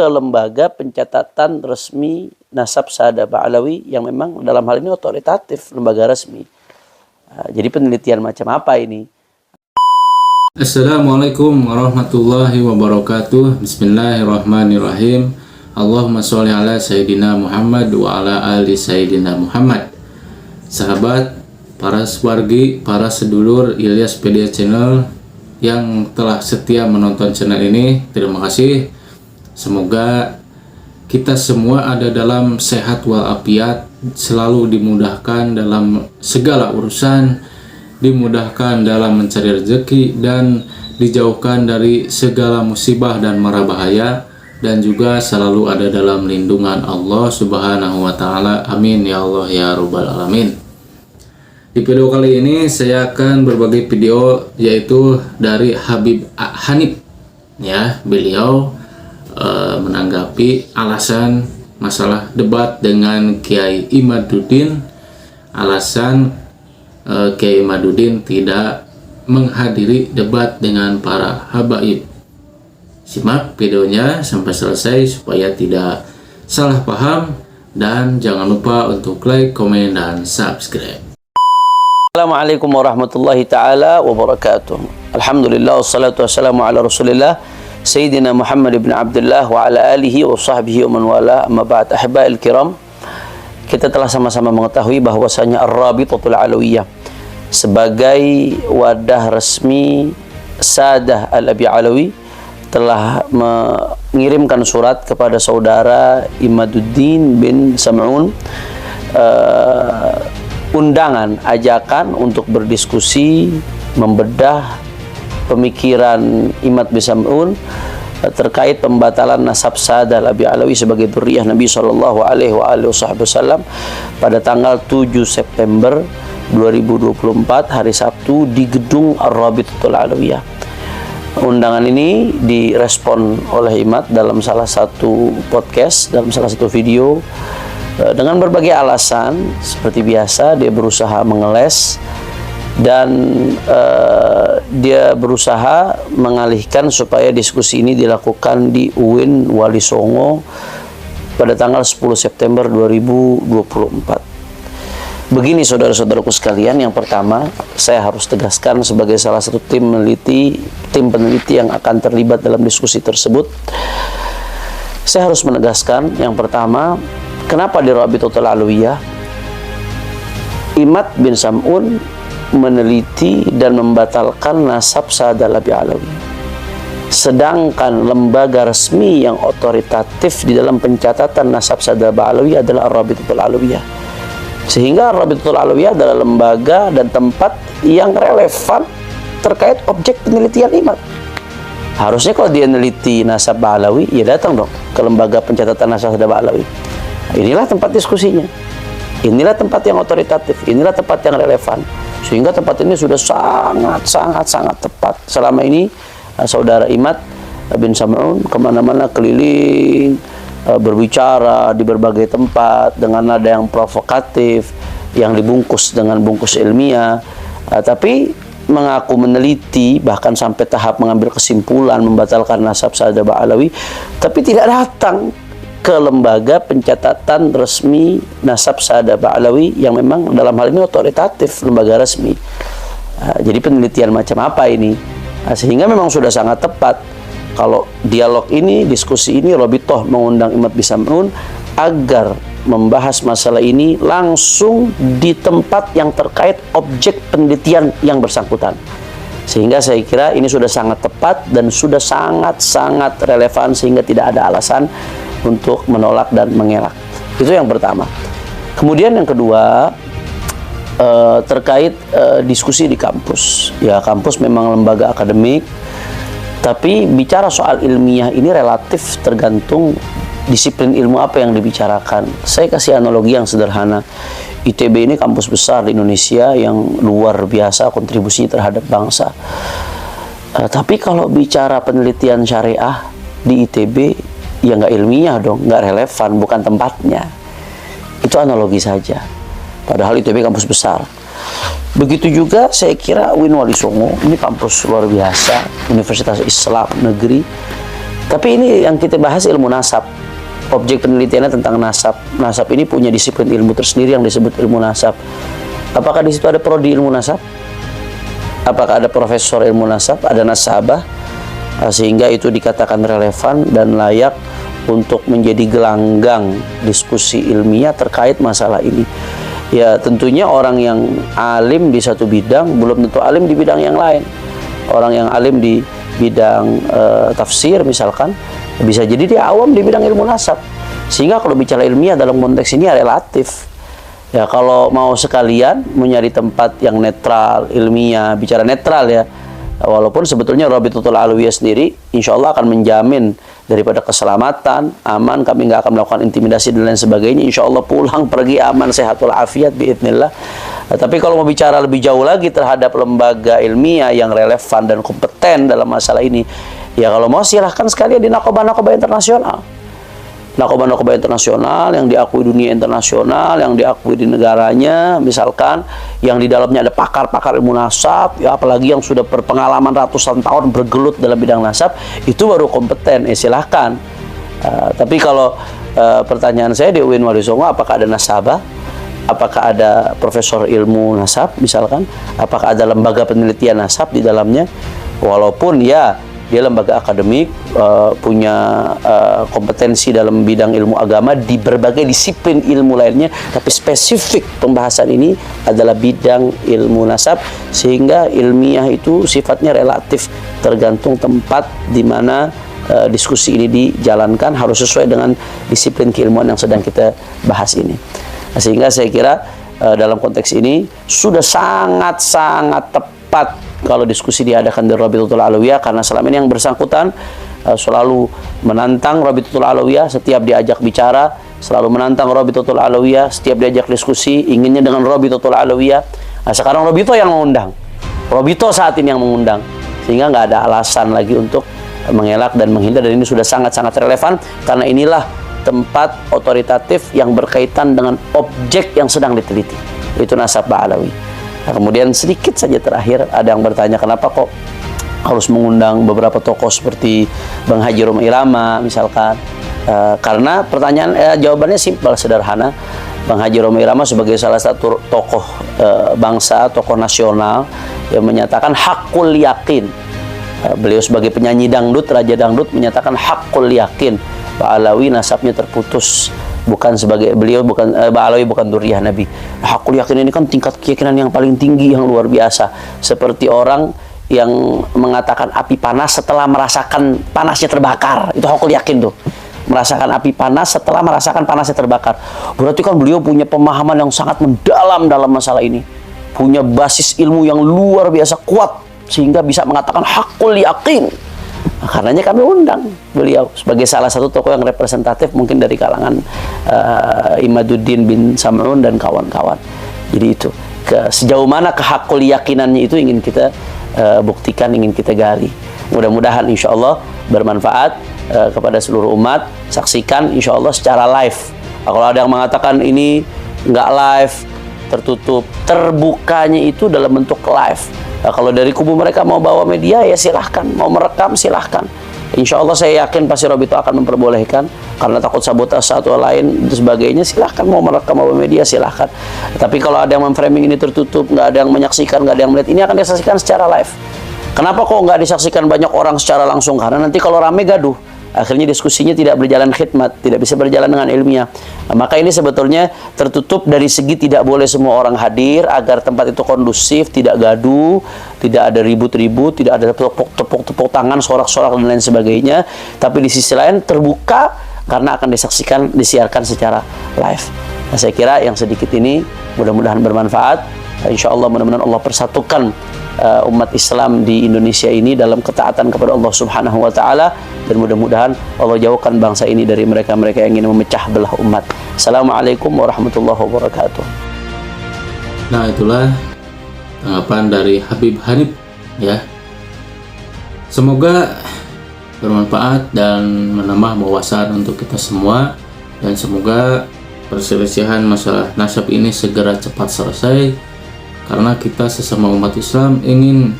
ke lembaga pencatatan resmi nasab Saada Ba'alawi yang memang dalam hal ini otoritatif, lembaga resmi. Jadi penelitian macam apa ini? Assalamualaikum warahmatullahi wabarakatuh. Bismillahirrahmanirrahim. Allahumma sholli ala Sayyidina Muhammad wa ala ali Sayyidina Muhammad. Sahabat, para sewargi, para sedulur Ilyas Pedia Channel yang telah setia menonton channel ini, terima kasih. Semoga kita semua ada dalam sehat walafiat, selalu dimudahkan dalam segala urusan, dimudahkan dalam mencari rezeki, dan dijauhkan dari segala musibah dan mara bahaya, dan juga selalu ada dalam lindungan Allah Subhanahu wa Ta'ala. Amin ya Allah ya Rabbal Alamin. Di video kali ini saya akan berbagi video yaitu dari Habib Hanif, ya. Beliau menanggapi alasan masalah debat dengan Kiai Imaduddin, alasan Kiai Imaduddin tidak menghadiri debat dengan para habaib. Simak videonya sampai selesai supaya tidak salah paham, dan jangan lupa untuk like, komen, dan subscribe. Assalamualaikum warahmatullahi ta'ala wabarakatuh. Alhamdulillah wassalatu wassalamu ala rasulillah Sayyidina Muhammad ibn Abdullah wa ala alihi wa sahbihi wa man wala, amma ba'd. Ahiba'il kiram, kita telah sama-sama mengetahui bahwasanya Ar-Rabitatul Alawiyah sebagai wadah resmi Sadah Al-Abi Alawi telah mengirimkan surat kepada saudara Imaduddin bin Sam'un, undangan, ajakan untuk berdiskusi, membedah pemikiran Imad bin Sam'un terkait pembatalan nasab Sadah Al-Abi Alawi sebagai dzurriyyah Nabi Shallallahu Alaihi Wasallam pada tanggal 7 September 2024 hari Sabtu di gedung Ar-Rabitatul Alawiyah. Undangan ini direspon oleh Imad dalam salah satu podcast, dalam salah satu video, dengan berbagai alasan. Seperti biasa, dia berusaha mengeles dan dia berusaha mengalihkan supaya diskusi ini dilakukan di UIN Wali Songo pada tanggal 10 September 2024. Begini saudara-saudaraku sekalian, yang pertama saya harus tegaskan sebagai salah satu tim peneliti yang akan terlibat dalam diskusi tersebut. Saya harus menegaskan yang pertama, kenapa di Rabitatul Alawiyah Imad bin Sam'un meneliti dan membatalkan nasab Sadah Al-Abi Alawi, sedangkan lembaga resmi yang otoritatif di dalam pencatatan nasab Sadah Al-Abi Alawi adalah Ar-Rabitatul Alawiyah. Sehingga Ar-Rabitatul Alawiyah adalah lembaga dan tempat yang relevan terkait objek penelitian Imad. Harusnya kalau dia meneliti nasab Ba'alawi, ya datang dong ke lembaga pencatatan nasab Sadah Ba'alawi. Inilah tempat diskusinya, inilah tempat yang otoritatif, inilah tempat yang relevan. Sehingga tempat ini sudah sangat tepat. Selama ini saudara Imad bin Sam'un kemana-mana keliling, berbicara di berbagai tempat dengan nada yang provokatif, yang dibungkus dengan bungkus ilmiah, tapi mengaku meneliti, bahkan sampai tahap mengambil kesimpulan membatalkan nasab Sadah Ba'alawi, tapi tidak datang ke lembaga pencatatan resmi nasab Sadah Ba'alawi yang memang dalam hal ini otoritatif, lembaga resmi. Jadi penelitian macam apa ini? Sehingga memang sudah sangat tepat kalau dialog ini, diskusi ini, Rabithah mengundang Imad bin Sam'un agar membahas masalah ini langsung di tempat yang terkait objek penelitian yang bersangkutan. Sehingga saya kira ini sudah sangat tepat dan sudah sangat relevan, sehingga tidak ada alasan untuk menolak dan mengelak. Itu yang pertama. Kemudian yang kedua, terkait diskusi di kampus. Ya, kampus memang lembaga akademik, tapi bicara soal ilmiah ini relatif tergantung disiplin ilmu apa yang dibicarakan. Saya kasih analogi yang sederhana. ITB ini kampus besar di Indonesia yang luar biasa kontribusinya terhadap bangsa. Tapi kalau bicara penelitian syariah di ITB, ya nggak ilmiah dong, nggak relevan, bukan tempatnya. Itu analogi saja. Padahal ITB kampus besar. Begitu juga saya kira UIN Wali Songo, ini kampus luar biasa, Universitas Islam Negeri, Tapi ini yang kita bahas ilmu nasab. Objek penelitiannya tentang nasab. Nasab ini punya disiplin ilmu tersendiri yang disebut ilmu nasab. Apakah di situ ada prodi ilmu nasab? Apakah ada profesor ilmu nasab? Ada nasabah? Sehingga itu dikatakan relevan dan layak untuk menjadi gelanggang diskusi ilmiah terkait masalah ini. Ya tentunya orang yang alim di satu bidang belum tentu alim di bidang yang lain. Orang yang alim di bidang tafsir misalkan, bisa jadi dia awam di bidang ilmu nasab. Sehingga kalau bicara ilmiah dalam konteks ini ya relatif. Ya kalau mau sekalian mencari tempat yang netral, ilmiah, bicara netral ya. Walaupun sebetulnya Rabitatul Alawiyah sendiri insya Allah akan menjamin daripada keselamatan, aman, kami nggak akan melakukan intimidasi dan lain sebagainya. Insya Allah pulang pergi aman, sehat walafiat biidznillah. Tapi kalau mau bicara lebih jauh lagi terhadap lembaga ilmiah yang relevan dan kompeten dalam masalah ini, ya kalau mau silahkan sekalian di nakobah-nakobah internasional. Nakobah-nakobah internasional yang diakui dunia internasional, yang diakui di negaranya, misalkan yang di dalamnya ada pakar-pakar ilmu nasab, ya apalagi yang sudah berpengalaman ratusan tahun bergelut dalam bidang nasab, itu baru kompeten. Silahkan. Tapi kalau pertanyaan saya di UIN Warisongo, apakah ada nasabah? Apakah ada profesor ilmu nasab misalkan? Apakah ada lembaga penelitian nasab di dalamnya? Walaupun ya dia lembaga akademik, punya kompetensi dalam bidang ilmu agama di berbagai disiplin ilmu lainnya, tapi spesifik pembahasan ini adalah bidang ilmu nasab, sehingga ilmiah itu sifatnya relatif, tergantung tempat di mana diskusi ini dijalankan, harus sesuai dengan disiplin keilmuan yang sedang kita bahas ini. Sehingga saya kira dalam konteks ini sudah sangat-sangat tepat kalau diskusi diadakan di Rabitatul Alawiyah, karena selama ini yang bersangkutan selalu menantang Rabitatul Alawiyah setiap diajak bicara, selalu menantang Rabitatul Alawiyah setiap diajak diskusi, inginnya dengan Rabitatul Alawiyah. Nah, sekarang Rabito yang mengundang, Rabito saat ini yang mengundang, sehingga nggak ada alasan lagi untuk mengelak dan menghindar, dan ini sudah sangat-sangat relevan karena inilah tempat otoritatif yang berkaitan dengan objek yang sedang diteliti, itu nasab Ba'alawi. Nah, kemudian sedikit saja terakhir, ada yang bertanya kenapa kok harus mengundang beberapa tokoh seperti Bang Haji Roma Irama misalkan. Karena pertanyaan jawabannya simpel, sederhana. Bang Haji Roma Irama sebagai salah satu tokoh bangsa, tokoh nasional yang menyatakan hakul yakin. Beliau sebagai penyanyi dangdut, raja dangdut, menyatakan hakul yakin Ba'alawi nasabnya terputus, bukan sebagai beliau, bukan Ba'alawi bukan dzurriyyah Nabi. Hakul yakin ini kan tingkat keyakinan yang paling tinggi, yang luar biasa. Seperti orang yang mengatakan api panas setelah merasakan panasnya terbakar, itu hakul yakin tuh. Merasakan api panas setelah merasakan panasnya terbakar. Berarti kan beliau punya pemahaman yang sangat mendalam dalam masalah ini, punya basis ilmu yang luar biasa kuat, sehingga bisa mengatakan hakul yakin. Nah, karenanya kami undang beliau sebagai salah satu tokoh yang representatif mungkin dari kalangan Imaduddin bin Sam'un dan kawan-kawan. Jadi itu sejauh mana kehakul yakinannya itu ingin kita buktikan, ingin kita gali. Mudah-mudahan insya Allah bermanfaat kepada seluruh umat. Saksikan insya Allah secara live. Kalau ada yang mengatakan ini nggak live, tertutup, terbukanya itu dalam bentuk live. Nah, kalau dari kubu mereka mau bawa media ya silahkan, mau merekam silahkan. Insya Allah saya yakin pasti Robito akan memperbolehkan, karena takut sabotase atau lain dan sebagainya, silahkan mau merekam bawa media silahkan. Tapi kalau ada yang memframing ini tertutup, nggak ada yang menyaksikan, nggak ada yang melihat, ini akan disaksikan secara live. Kenapa kok nggak disaksikan banyak orang secara langsung? Karena nanti kalau rame gaduh, akhirnya diskusinya tidak berjalan khidmat, tidak bisa berjalan dengan ilmiah. Nah, maka ini sebetulnya tertutup dari segi tidak boleh semua orang hadir, agar tempat itu kondusif, tidak gaduh, tidak ada ribut-ribut, tidak ada tepuk tangan, sorak-sorak dan lain sebagainya. Tapi di sisi lain terbuka karena akan disaksikan, disiarkan secara live. Nah, saya kira yang sedikit ini mudah-mudahan bermanfaat. Insya Allah mudah-mudahan Allah persatukan umat Islam di Indonesia ini dalam ketaatan kepada Allah Subhanahu wa Ta'ala, dan mudah-mudahan Allah jauhkan bangsa ini dari mereka-mereka yang ingin memecah belah umat. Assalamualaikum warahmatullahi wabarakatuh. Nah, itulah tanggapan dari Habib Hanif ya. Semoga bermanfaat dan menambah wawasan untuk kita semua, dan semoga perselisihan masalah nasab ini segera cepat selesai, karena kita sesama umat Islam ingin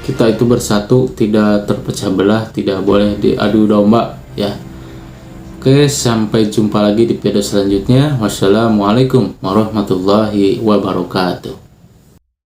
kita itu bersatu, tidak terpecah belah, tidak boleh diadu domba ya. Oke, sampai jumpa lagi di video selanjutnya. Wassalamualaikum warahmatullahi wabarakatuh.